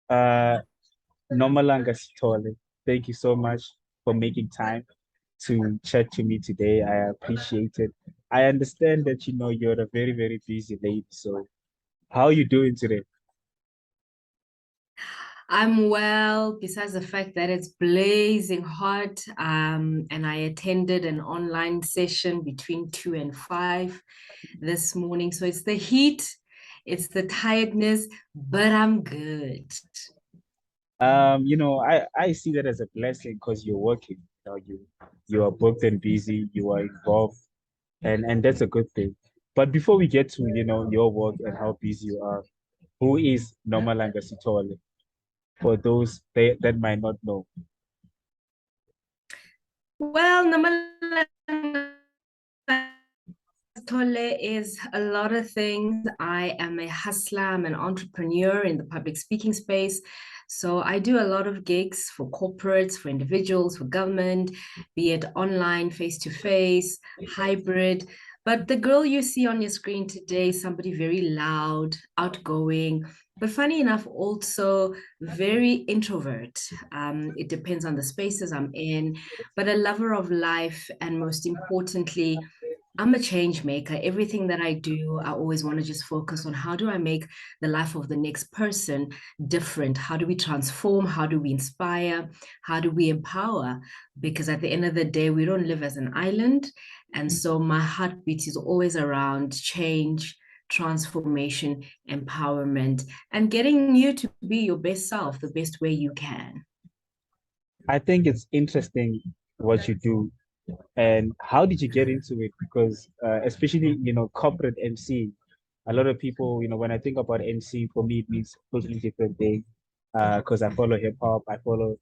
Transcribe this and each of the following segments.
Uh, Nomalanga Sitole, thank you so much for making time to chat to me today. I appreciate it. I understand that you're a very, very busy lady. So how are you doing today? I'm well, besides the fact that it's blazing hot, and I attended an online session between 2 and 5 this morning. So it's the heat, it's the tiredness, but I'm good. I see that as a blessing because you're working. You are booked and busy, you are involved, and that's a good thing. But before we get to, your work and how busy you are, who is Nomalanga Sitole? For those that might not know. Well, Nomalanga Sitole is a lot of things. I am a hustler, I'm an entrepreneur in the public speaking space. So I do a lot of gigs for corporates, for individuals, for government, be it online, face to face, hybrid. But the girl you see on your screen today is somebody very loud, outgoing, but funny enough, also very introvert. It depends on the spaces I'm in, but a lover of life, and most importantly, I'm a change maker. Everything that I do, I always want to just focus on how do I make the life of the next person different? How do we transform? How do we inspire? How do we empower? Because at the end of the day, we don't live as an island. And so my heartbeat is always around change, transformation, empowerment, and getting you to be your best self the best way you can. I think it's interesting what you do and how did you get into it? Because especially, corporate MC, a lot of people, when I think about MC, for me, it means a totally different thing. Because I follow hip hop, I follow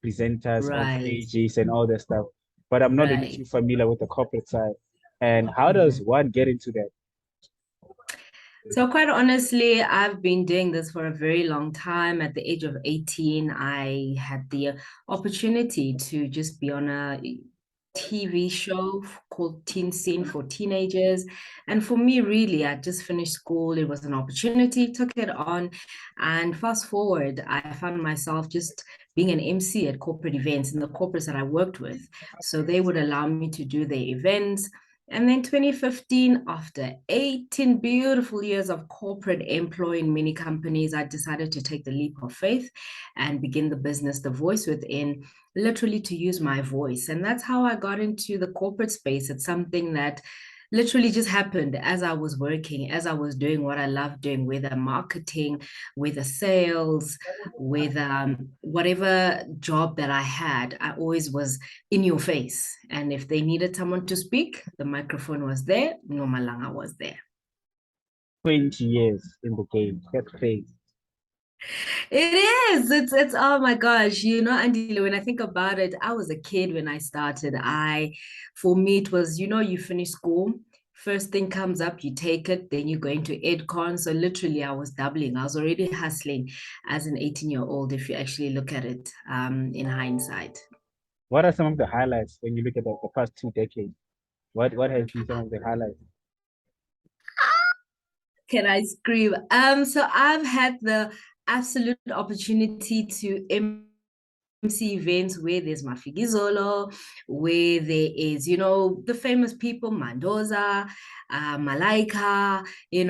presenters on Right, stages and all that stuff. But I'm not really right. too familiar with the corporate side. And how does Mhm. one get into that? So, quite honestly, I've been doing this for a very long time. At the age of 18, I had the opportunity to just be on a TV show called Teen Scene for teenagers. And for me, really, I just finished school. It was an opportunity, took it on. And fast forward, I found myself just being an MC at corporate events in the corporates that I worked with. So they would allow me to do the events. And then 2015, after 18 beautiful years of corporate employ in many companies, I decided to take the leap of faith and begin the business, The Voice Within, literally to use my voice. And that's how I got into the corporate space. It's something that literally just happened as I was working, as I was doing what I love doing, whether marketing, whether sales, with whatever job that I had, I always was in your face. And if they needed someone to speak, the microphone was there, Nomalanga was there. 20 years in the game. That's crazy. It is. It's oh my gosh, Andile, when I think about it, I was a kid when I started. For me, it was, you finish school, first thing comes up, you take it, then you go into EdCon. So literally I was doubling. I was already hustling as an 18-year-old, if you actually look at it in hindsight. What are some of the highlights when you look at the past 2 decades? What has been some of the highlights? Can I scream? So I've had the absolute opportunity to MC events where there's Mafikizolo, where there is, the famous people, Mandoza, Malaika, in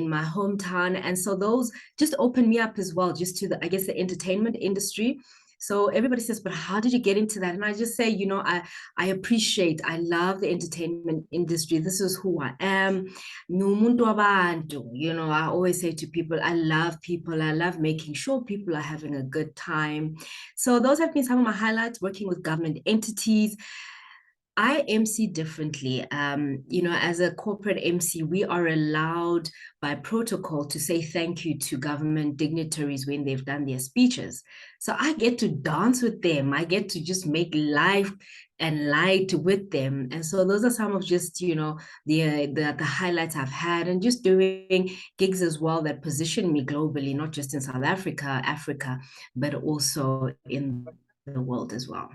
my hometown. And so those just opened me up as well, just to the, I guess, the entertainment industry. So everybody says, but how did you get into that? And I just say, I love the entertainment industry. This is who I am. Ngumuntu wabantu. I always say to people, I love people. I love making sure people are having a good time. So those have been some of my highlights working with government entities. I MC differently. As a corporate MC, we are allowed by protocol to say thank you to government dignitaries when they've done their speeches. So I get to dance with them. I get to just make life and light with them. And so those are some of just, the highlights I've had, and just doing gigs as well that position me globally, not just in South Africa, but also in the world as well.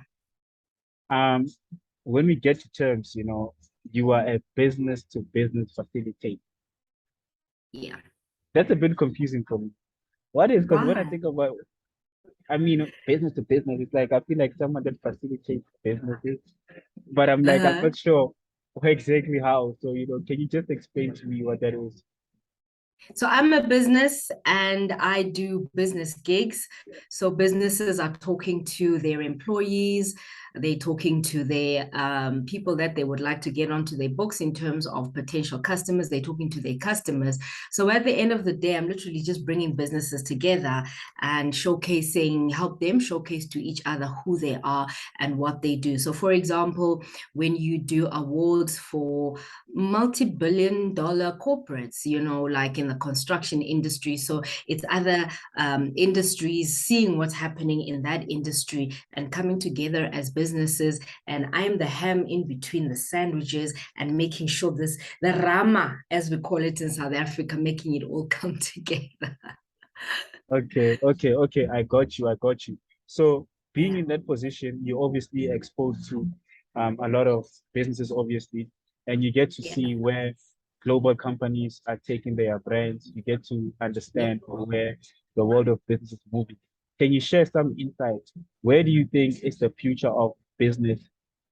Um, when we get to terms, you are a business to business facilitator. Yeah. That's a bit confusing for me. What is, because when I Why? think about, I mean, business to business, it's like I feel like someone that facilitates businesses, but I'm Uh-huh. not sure exactly how. So, can you just explain to me what that is? So I'm a business and I do business gigs. So businesses are talking to their employees, they're talking to their people that they would like to get onto their books in terms of potential customers. They're talking to their customers. So at the end of the day, I'm literally just bringing businesses together and showcasing, help them showcase to each other who they are and what they do. So for example, when you do awards for multi-billion dollar corporates, like in the construction industry. So it's other industries seeing what's happening in that industry and coming together as businesses. And I'm the ham in between the sandwiches and making sure the rama, as we call it in South Africa, making it all come together. Okay, okay, okay. I got you. I got you. So being Yeah, in that position, you're obviously exposed to a lot of businesses, obviously, and you get to yeah, see where global companies are taking their brands. You get to yeah. understand where the world of business is moving. Can you share some insights? Where do you think is the future of business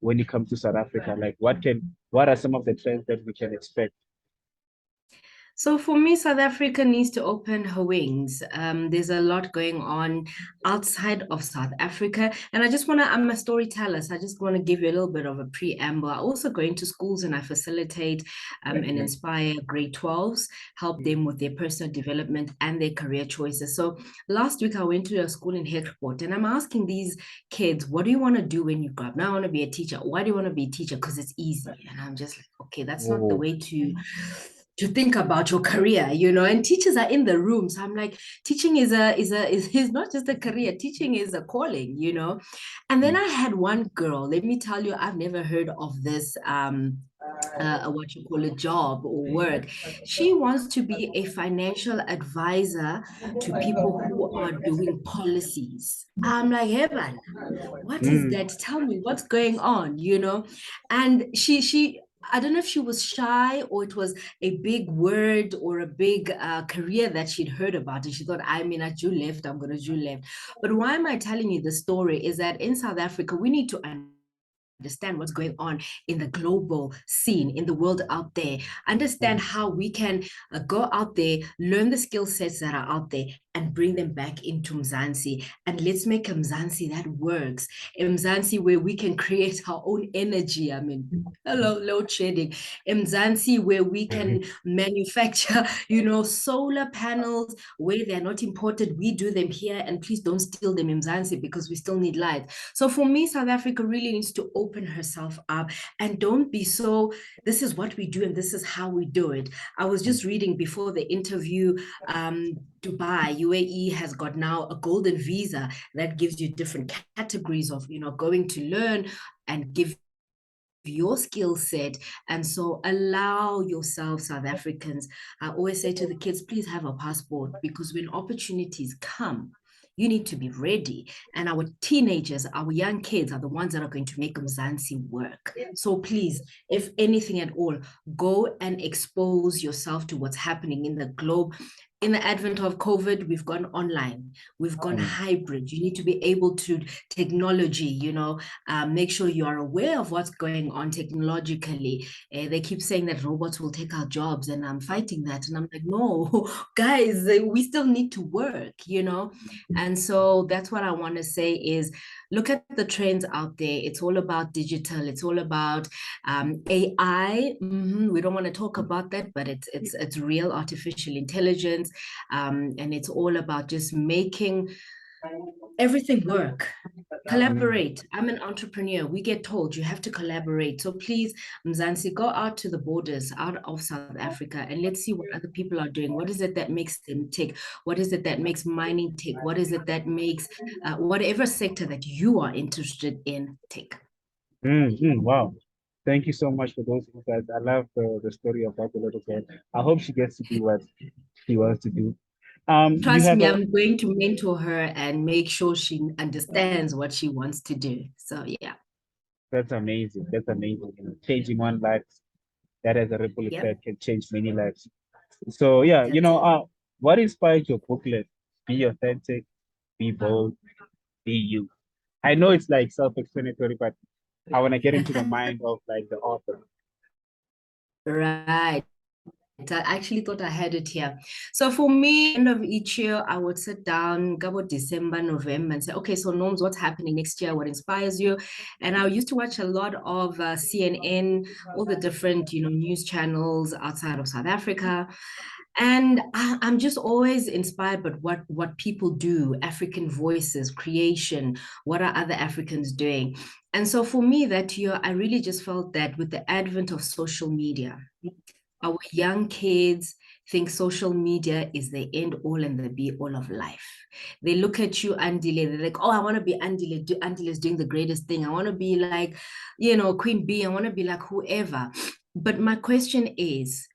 when it comes to South Africa? Like, what are some of the trends that we can expect? So for me, South Africa needs to open her wings. There's a lot going on outside of South Africa. And I'm a storyteller, so I just want to give you a little bit of a preamble. I also go into schools and I facilitate and Okay. inspire grade 12s, help them with their personal development and their career choices. So last week I went to a school in Herkport and I'm asking these kids, what do you want to do when you grow up? Now I want to be a teacher. Why do you want to be a teacher? Because it's easy. And I'm just like, okay, that's not the Oh. way to think about your career, and teachers are in the room. So I'm like, teaching is not just a career, teaching is a calling, and then I had one girl, let me tell you, I've never heard of this what you call a job or work. She wants to be a financial advisor to people who are doing policies. I'm like, heaven, what is Mm. that? Tell me what's going on, And she I don't know if she was shy or it was a big word or a big career that she'd heard about. And she thought, I mean, I do left, I'm going to do left. But why am I telling you the story is that in South Africa, we need to understand what's going on in the global scene, in the world out there, understand how we can go out there, learn the skill sets that are out there, and bring them back into Mzansi. And let's make a Mzansi that works, a Mzansi where we can create our own energy. I mean, hello, load shedding. Mzansi where we can manufacture, solar panels where they're not imported. We do them here, and please don't steal them in Mzansi because we still need light. So for me, South Africa really needs to open herself up and don't be so, this is what we do and this is how we do it. I was just reading before the interview, Dubai, UAE has got now a golden visa that gives you different categories of, going to learn and give your skill set. And so allow yourself, South Africans. I always say to the kids, please have a passport because when opportunities come, you need to be ready. And our teenagers, our young kids are the ones that are going to make Mzansi work. So please, if anything at all, go and expose yourself to what's happening in the globe. In the advent of COVID, we've gone online, we've gone Mm. hybrid. You need to be able to technology, make sure you are aware of what's going on technologically. They keep saying that robots will take our jobs, and I'm fighting that. And I'm like, no, guys, we still need to work. And so that's what I want to say is look at the trends out there. It's all about digital. It's all about AI. We don't want to talk about that, but it's real artificial intelligence, and it's all about just making everything work. Mm. Collaborate. I'm an entrepreneur. We get told you have to collaborate. So please, Mzansi, go out to the borders, out of South Africa, and let's see what other people are doing. What is it that makes them tick? What is it that makes mining tick? What is it that makes whatever sector that you are interested in tick? Wow. Thank you so much for those insights. I love the story of that little girl. I hope she gets to do what she wants to do. You Trust have me, a I'm going to mentor her and make sure she understands what she wants to do. So yeah. That's amazing. That's amazing. Changing one life that has a ripple Yep. effect can change many lives. So yeah, That's it. what inspired your booklet? be authentic, be bold, be you. I know it's like self-explanatory, but I want to get into the mind of like the author. Right. I actually thought I had it here. So for me, end of each year, I would sit down, go about December, November, and say, okay, so Norms, what's happening next year? What inspires you? And I used to watch a lot of CNN, all the different, news channels outside of South Africa. And I'm just always inspired by what people do, African voices, creation, what are other Africans doing? And so for me that year, I really just felt that with the advent of social media, our young kids think social media is the end all and the be all of life. They look at you, Andile, they're like, oh, I want to be Andile. Andile's doing the greatest thing. I want to be like, Queen Bee. I want to be like whoever. But my question is,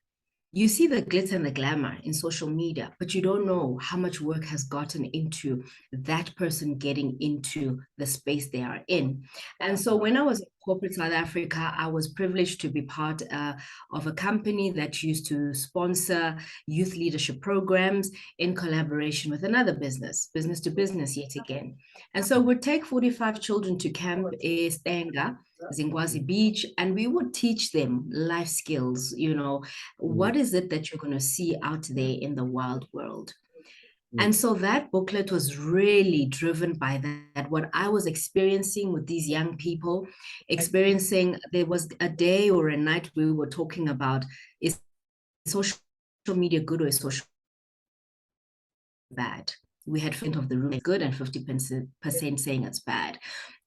you see the glitz and the glamour in social media, but you don't know how much work has gotten into that person getting into the space they are in. And so when I was in corporate South Africa, I was privileged to be part of a company that used to sponsor youth leadership programs in collaboration with another business to business yet again. And so we'd take 45 children to Camp Estenga, Zingwazi Beach, and we would teach them life skills, Mm, what is it that you're going to see out there in the wild world? mm, And so that booklet was really driven by that, what I was experiencing with these young people, experiencing, there was a day or a night we were talking about, is social media good or is social bad? We had 50% of the room good and 50% saying it's bad.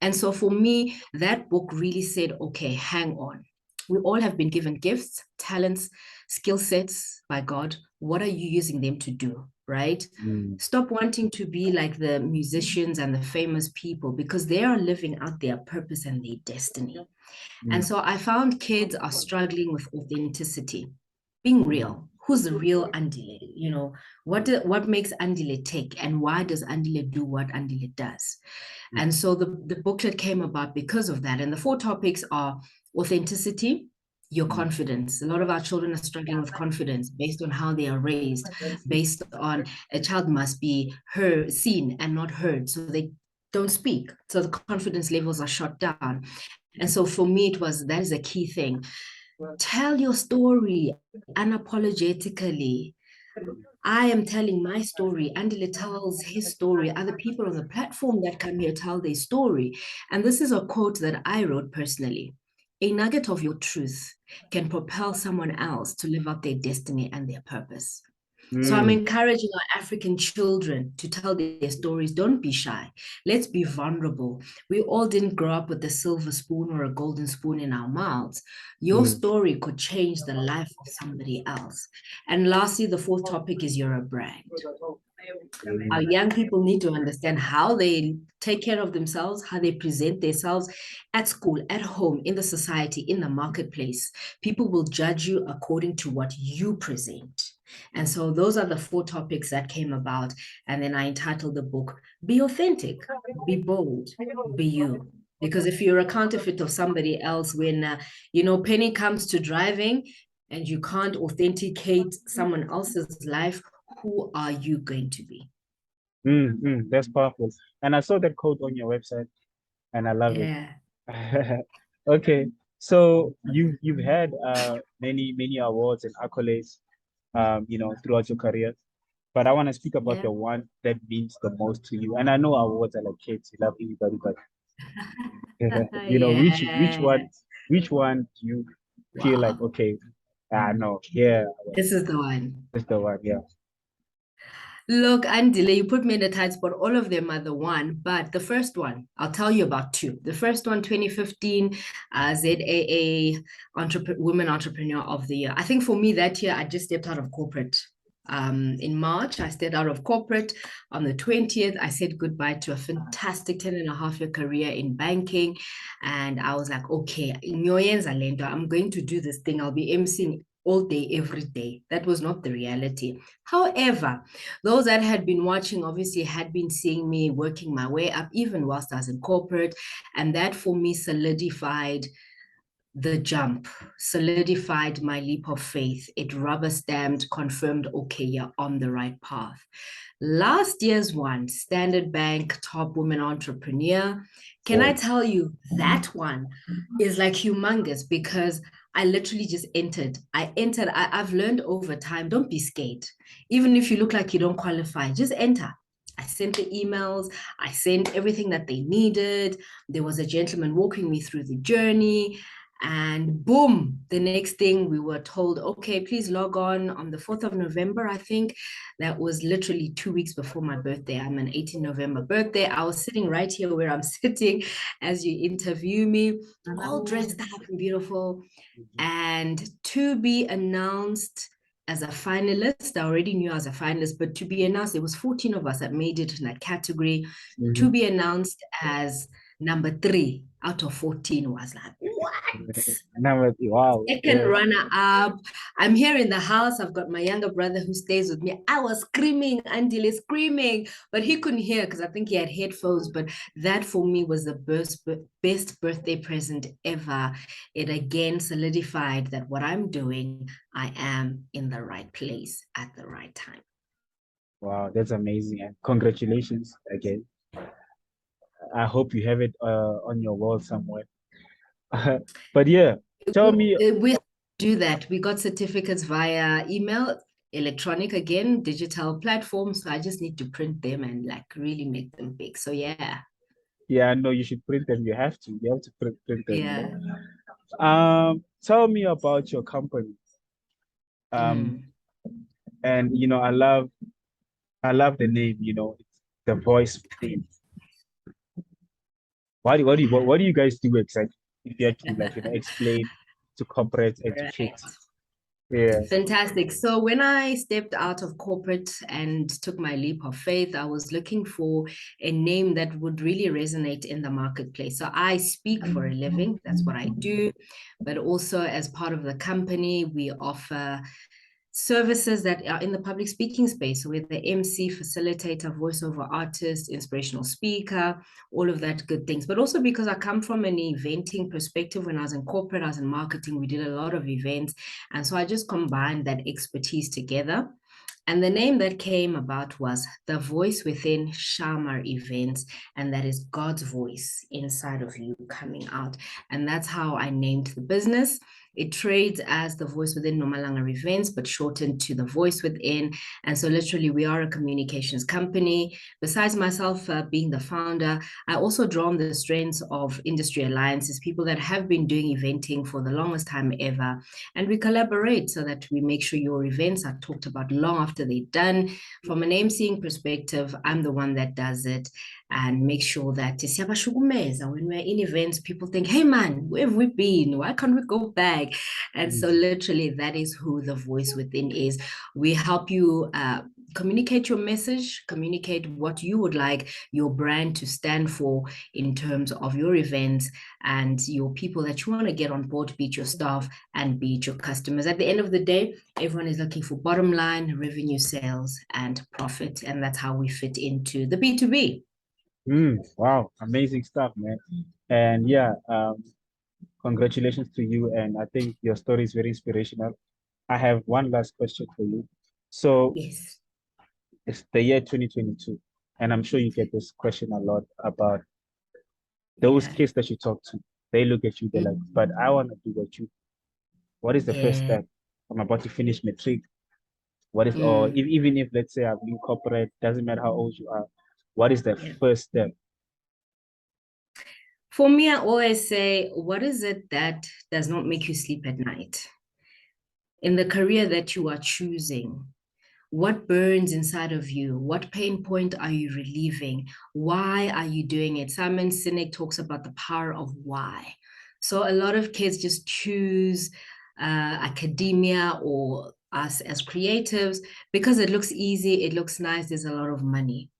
And so for me, that book really said, okay, hang on. We all have been given gifts, talents, skill sets by God. What are you using them to do? Right? mm, Stop wanting to be like the musicians and the famous people because they are living out their purpose and their destiny. And mm, so I found kids are struggling with authenticity, being mm, real. Who's the real Andile? What makes Andile tick and why does Andile do what Andile does? mm, And so the booklet came about because of that. And the four topics are authenticity, your mm, confidence. A lot of our children are struggling with confidence based on how they are raised, based on a child must be heard, seen, and not heard. So they don't speak. So the confidence levels are shot down. And so for me, that is a key thing. Tell your story unapologetically. I am telling my story. Andile tells his story. Other people on the platform that come here tell their story. And this is a quote that I wrote personally. A nugget of your truth can propel someone else to live out their destiny and their purpose. So I'm mm, encouraging our African children to tell their stories. Don't be shy. Let's be vulnerable. We all didn't grow up with a silver spoon or a golden spoon in our mouths. Your mm, story could change the life of somebody else. And lastly, the fourth topic is you're a brand. Our mm, young people need to understand how they take care of themselves, how they present themselves at school, at home, in the society, in the marketplace. People will judge you according to what you present. And so those are the four topics that came about. And then I entitled the book, Be Authentic, Be Bold, Be You. Because if you're a counterfeit of somebody else, when, penny comes to driving and you can't authenticate someone else's life, who are you going to be? That's powerful. And I saw that quote on your website, and I love it. Yeah, Okay, so you've had many awards and accolades, throughout your career. But I want to speak about yeah. the one that means the most to you. And I know awards are like kids, you love everybody, but which Yeah. one do you feel like, Wow. okay, no, yeah, This is the one. that's the one, yeah. Look, Andile, you put me in a tight spot. All of them are the one, but the first one, I'll tell you about two. The first one, 2015, ZAA Women Entrepreneur of the Year. I think for me that year, I just stepped out of corporate. In March, I stepped out of corporate. On the 20th, I said goodbye to a fantastic 10 and a half year career in banking. And I was like, okay, I'm going to do this thing. I'll be emceeing all day, every day. That was not the reality. However, those that had been watching obviously had been seeing me working my way up, even whilst I was in corporate. And that for me solidified the jump solidified my leap of faith. It rubber stamped, confirmed, okay, you're on the right path. Last year's one, Standard Bank Top Women Entrepreneur. Can I tell you that one is like humongous because I literally just entered. I've learned over time, don't be scared. Even if you look like you don't qualify, just enter. I sent the emails, I sent everything that they needed. There was a gentleman walking me through the journey. And boom, the next thing we were told, okay, please log on the 4th of November, I think. That was literally 2 weeks before my birthday. I'm an 18 November birthday. I was sitting right here where I'm sitting as you interview me, all dressed up and beautiful. And to be announced as a finalist, I already knew I was a finalist, but to be announced, there was 14 of us that made it in that category. To be announced as number 3 out of 14 was like, what? Wow. Second runner up. I'm here in the house. I've got my younger brother who stays with me. I was screaming, Andile screaming, but he couldn't hear because I think he had headphones. But that for me was the best birthday present ever. It again solidified that what I'm doing, I am in the right place at the right time. Wow, that's amazing. And congratulations again. I hope you have it on your wall somewhere. But yeah, tell me, We do that. We got certificates via email, electronic again, digital platforms. So I just need to print them and like really make them big. So yeah. yeah, no, you should print them. You have to. You have to print them, Yeah. Tell me about your company. Um, Mm. and I love the name, it's the voice within. What do you guys do exactly? If you had to like, explain to corporate and to Right. kids. Yeah. Fantastic. So when I stepped out of corporate and took my leap of faith, I was looking for a name that would really resonate in the marketplace. So I speak for a living, that's what I do. But also as part of the company, we offer services that are in the public speaking space. So we're the MC, facilitator, voiceover artist, inspirational speaker, all of that good things. But also because I come from an eventing perspective, when I was in corporate, I was in marketing, we did a lot of events. And so I just combined that expertise together. And the name that came about was The Voice Within Shamar Events, and that is God's voice inside of you coming out. And that's how I named the business. It trades as The Voice Within Nomalanga Events, but shortened to The Voice Within. And so, literally, we are a communications company. Besides myself being the founder, I also draw on the strengths of industry alliances, people that have been doing eventing for the longest time ever. And we collaborate so that we make sure your events are talked about long after they're done. From an emceeing perspective, I'm the one that does it and make sure that when we're in events, people think, hey man, where have we been? Why can't we go back? And so literally that is who the voice within is. We help you communicate your message, communicate what you would like your brand to stand for in terms of your events and your people that you want to get on board, be it your staff and be it your customers. At the end of the day, everyone is looking for bottom line, revenue, sales, and profit. And that's how we fit into the B2B. Wow, amazing stuff, man. And yeah, congratulations to you. And I think your story is very inspirational. I have one last question for you. So Yes. it's the year 2022, and I'm sure you get this question a lot about those Yeah. kids that you talk to. They look at you, they're like, but I want to do what is the first Yeah. step? I'm about to finish matric. What is, or Mm. even if, let's say, I'm in corporate, doesn't matter how old you are, what is the Yeah. first step? For me, I always say, what is it that does not make you sleep at night? In the career that you are choosing, what burns inside of you? What pain point are you relieving? Why are you doing it? Simon Sinek talks about the power of why. So a lot of kids just choose academia or us as creatives because it looks easy, it looks nice, there's a lot of money.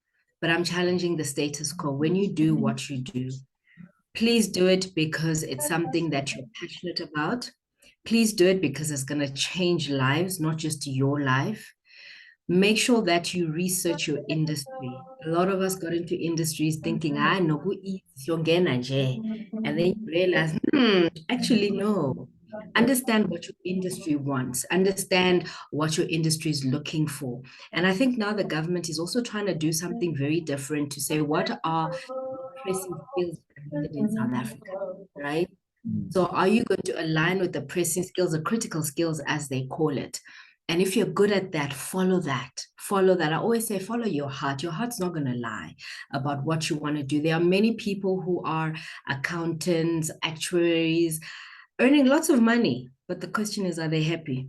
But I'm challenging the status quo. When you do what you do, please do it because it's something that you're passionate about. Please do it because it's going to change lives, not just your life. make sure that you research your industry. A lot of us got into industries thinking, I know who eats yongena nje. And then you realize, actually, no. Understand what your industry wants, understand what your industry is looking for. And I think now the government is also trying to do something very different to say, what are pressing skills that are needed in South Africa, right? Mm. So are you going to align with the pressing skills, the critical skills, as they call it? And if you're good at that, follow that. Follow that. I always say, follow your heart. Your heart's not going to lie about what you want to do. There are many people who are accountants, actuaries, earning lots of money. But the question is, are they happy?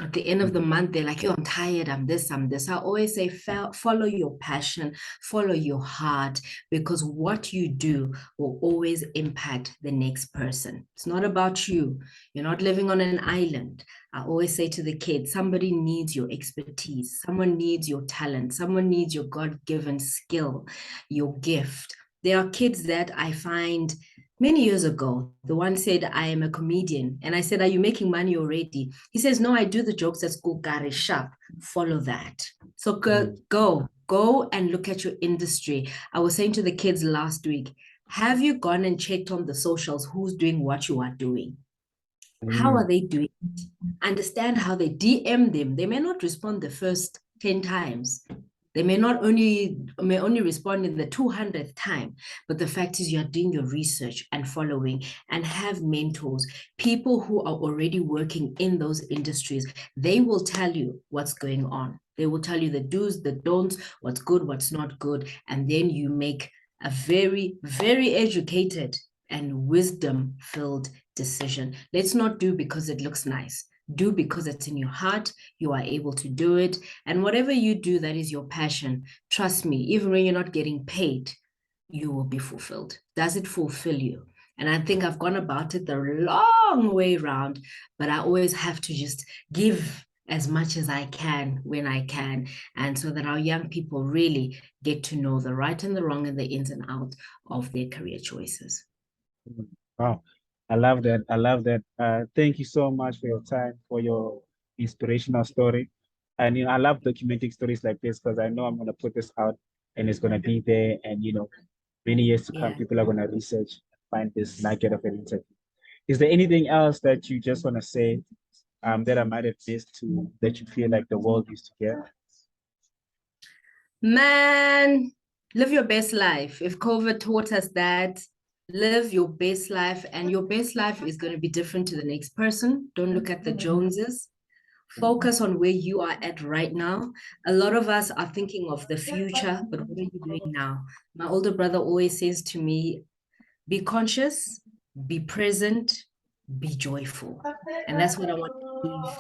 At the end of the month, they're like, yo, I'm tired, I'm this, I'm this. I always say, follow your passion, follow your heart, because what you do will always impact the next person. It's not about you. You're not living on an island. I always say to the kids, somebody needs your expertise, someone needs your talent, someone needs your God-given skill, your gift. There are kids that I find many years ago, the one said, I am a comedian. And I said, are you making money already? He says, no, I do the jokes at school, got it sharp. Follow that. So go and look at your industry. I was saying to the kids last week, have you gone and checked on the socials who's doing what you are doing? How Mm. are they doing it? Understand how they DM them. They may not respond the first 10 times. They may only respond in the 200th time, but the fact is you're doing your research and following and have mentors, people who are already working in those industries. They will tell you what's going on. They will tell you the do's, the don'ts, what's good, what's not good, and then you make a very, very educated and wisdom-filled decision. Let's not do because it looks nice. Do because it's in your heart. You are able to do it. And whatever you do that is your passion, trust me, even when you're not getting paid, you will be fulfilled. Does it fulfill you? And I think I've gone about it the long way around, but I always have to just give as much as I can when I can. And so that our young people really get to know the right and the wrong and the ins and outs of their career choices. Wow. I love that. I love that. Thank you so much for your time, for your inspirational story. And I love documenting stories like this because I know I'm gonna put this out and it's gonna be there. And many years to come, Yeah. people are gonna research, find this nugget of an interview. Is there anything else that you just want to say that I might have missed to that you feel like the world needs to hear? Man, live your best life. If COVID taught us that, live your best life, and your best life is going to be different to the next person. Don't look at the Joneses. Focus on where you are at right now. A lot of us are thinking of the future, but what are you doing now? My older brother always says to me, be conscious, be present, be joyful. And that's what I want to leave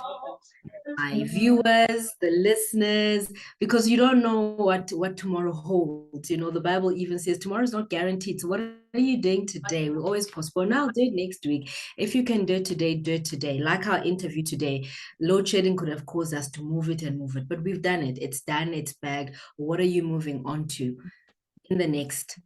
my viewers, the listeners, because you don't know what tomorrow holds. The Bible even says tomorrow is not guaranteed. So what are you doing today? We always postpone. Now do it next week. If you can do it today, do it today. Like our interview today, load shedding could have caused us to move it and move it, but we've done it. It's done. It's bagged. What are you moving on to in the next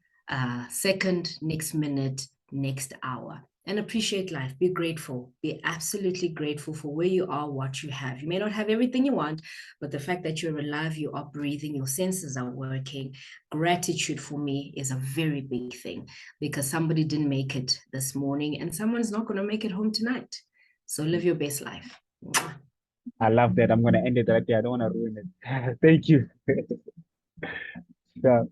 second, next minute, next hour? And appreciate life. Be grateful. Be absolutely grateful for where you are, what you have. You may not have everything you want, but the fact that you're alive, you are breathing, your senses are working. Gratitude for me is a very big thing because somebody didn't make it this morning and someone's not going to make it home tonight. So live your best life. I love that. I'm gonna end it right there. I don't want to ruin it. Thank you. Yeah.